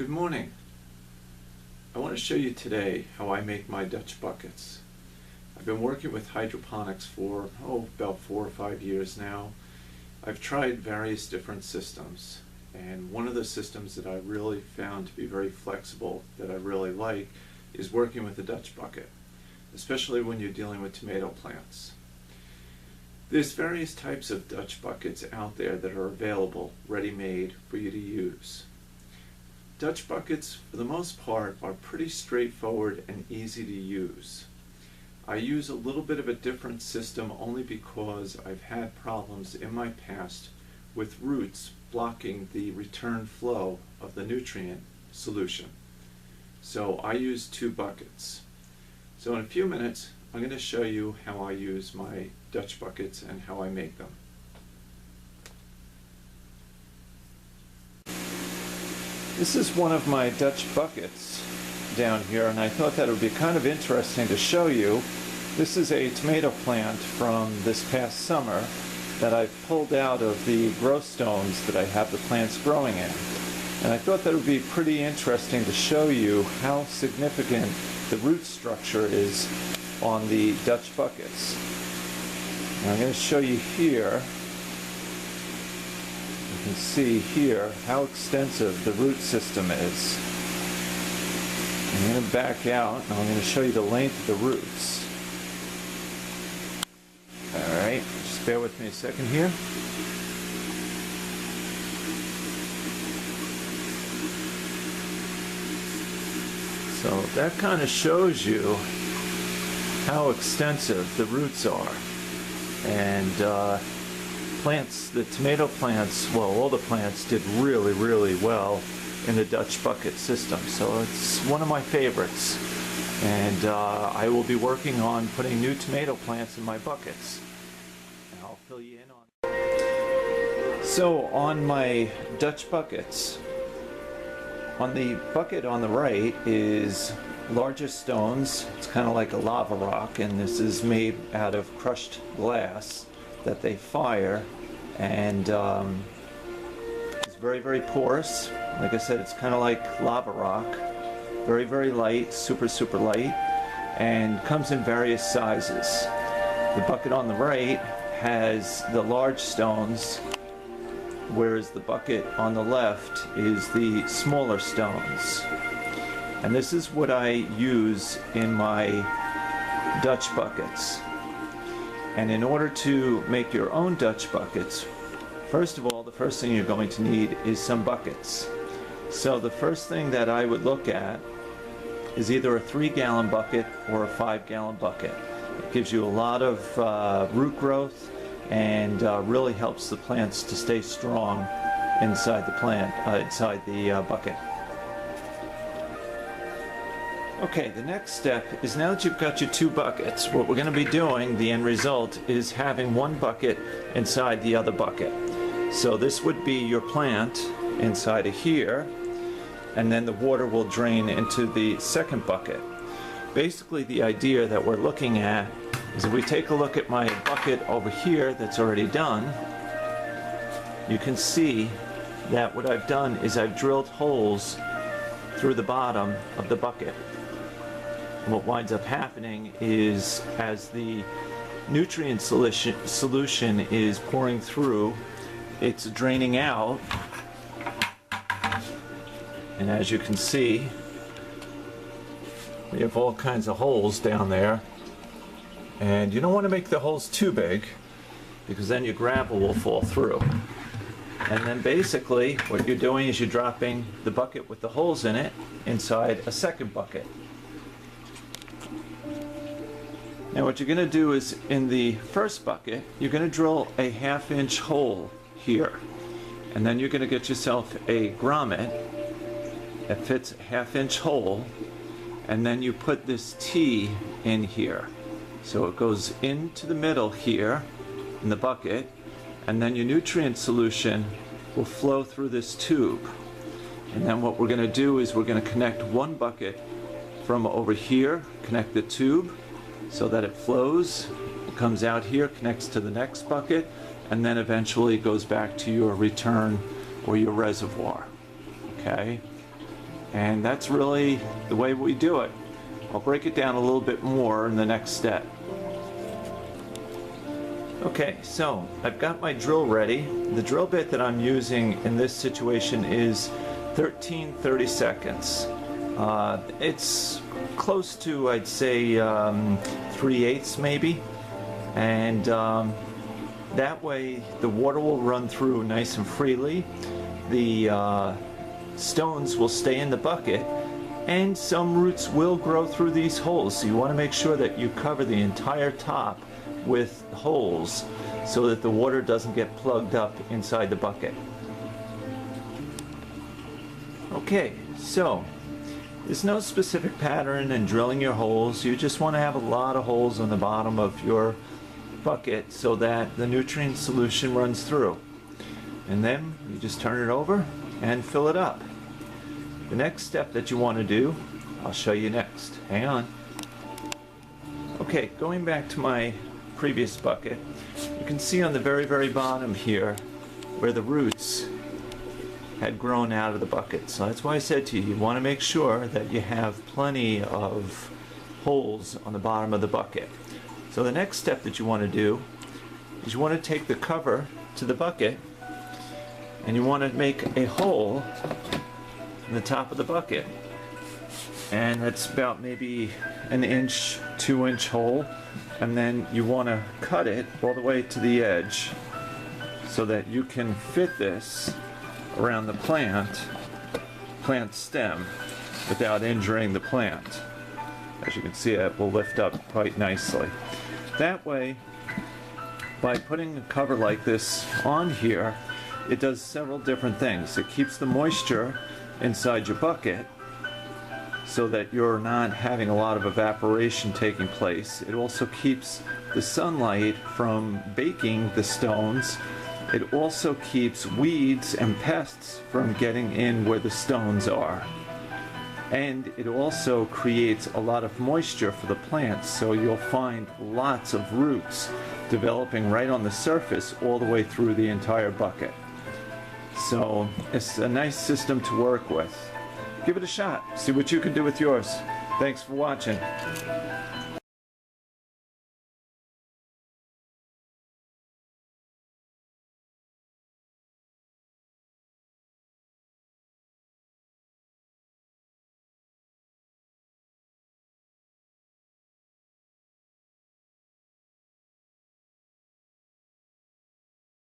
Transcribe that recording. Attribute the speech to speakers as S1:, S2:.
S1: Good morning. I want to show you today how I make my Dutch buckets. I've been working with hydroponics for about 4 or 5 years now. I've tried various different systems, and one of the systems that I really found to be very flexible that I really like is working with the Dutch bucket, especially when you're dealing with tomato plants. There's various types of Dutch buckets out there that are available, ready-made for you to use. Dutch buckets, for the most part, are pretty straightforward and easy to use. I use a little bit of a different system only because I've had problems in my past with roots blocking the return flow of the nutrient solution. So I use 2 buckets. So in a few minutes, I'm going to show you how I use my Dutch buckets and how I make them. This is one of my Dutch buckets down here, and I thought that it would be kind of interesting to show you. This is a tomato plant from this past summer that I've pulled out of the grow stones that I have the plants growing in. And I thought that it would be pretty interesting to show you how significant the root structure is on the Dutch buckets. And I'm going to show you here. You can see here how extensive the root system is. I'm going to back out and I'm going to show you the length of the roots. Alright, just bear with me a second here. So that kind of shows you how extensive the roots are. And the tomato plants, well, all the plants did really well in the Dutch bucket system. So it's one of my favorites. And I will be working on putting new tomato plants in my buckets. And I'll fill you in on. So on my Dutch buckets, on the bucket on the right is larger stones. It's kind of like a lava rock, and this is made out of crushed glass that they fire, and it's very porous. Like I said, it's kind of like lava rock, very light, super light, and comes in various sizes. The bucket on the right has the large stones, whereas the bucket on the left is the smaller stones. And this is what I use in my Dutch buckets. And in order to make your own Dutch buckets, first of all, the first thing you're going to need is some buckets. So the first thing that I would look at is either a 3-gallon bucket or a 5-gallon bucket. It gives you a lot of root growth and really helps the plants to stay strong inside the bucket. Okay, the next step is, now that you've got your 2 buckets, what we're going to be doing, the end result, is having one bucket inside the other bucket. So this would be your plant inside of here, and then the water will drain into the second bucket. Basically, the idea that we're looking at is, if we take a look at my bucket over here that's already done, you can see that what I've done is I've drilled holes through the bottom of the bucket. What winds up happening is, as the nutrient solution is pouring through, it's draining out, and as you can see, we have all kinds of holes down there, and you don't want to make the holes too big because then your gravel will fall through. And then basically what you're doing is you're dropping the bucket with the holes in it inside a second bucket. Now what you're going to do is, in the first bucket, you're going to drill a 1/2-inch hole here. And then you're going to get yourself a grommet that fits a 1/2-inch hole. And then you put this T in here. So it goes into the middle here in the bucket. And then your nutrient solution will flow through this tube. And then what we're going to do is we're going to connect one bucket from over here, connect the tube, so that it flows, it comes out here, connects to the next bucket, and then eventually goes back to your return or your reservoir. Okay? And that's really the way we do it. I'll break it down a little bit more in the next step. Okay, so I've got my drill ready. The drill bit that I'm using in this situation is 13/32. It's close to, I'd say, 3/8 maybe. And that way the water will run through nice and freely. The stones will stay in the bucket, and some roots will grow through these holes. So you want to make sure that you cover the entire top with holes so that the water doesn't get plugged up inside the bucket. Okay, so there's no specific pattern in drilling your holes. You just want to have a lot of holes on the bottom of your bucket so that the nutrient solution runs through. And then you just turn it over and fill it up. The next step that you want to do, I'll show you next. Hang on. Okay, going back to my previous bucket, you can see on the very bottom here where the roots had grown out of the bucket. So that's why I said to you, you want to make sure that you have plenty of holes on the bottom of the bucket. So the next step that you want to do is you want to take the cover to the bucket and you want to make a hole in the top of the bucket. And that's about maybe an inch, 2-inch hole. And then you want to cut it all the way to the edge so that you can fit this around the plant stem without injuring the plant. As you can see, it will lift up quite nicely. That way, by putting a cover like this on here, it does several different things. It keeps the moisture inside your bucket so that you're not having a lot of evaporation taking place. It also keeps the sunlight from baking the stones. It also keeps weeds and pests from getting in where the stones are. And it also creates a lot of moisture for the plants, so you'll find lots of roots developing right on the surface all the way through the entire bucket. So it's a nice system to work with. Give it a shot. See what you can do with yours. Thanks for watching.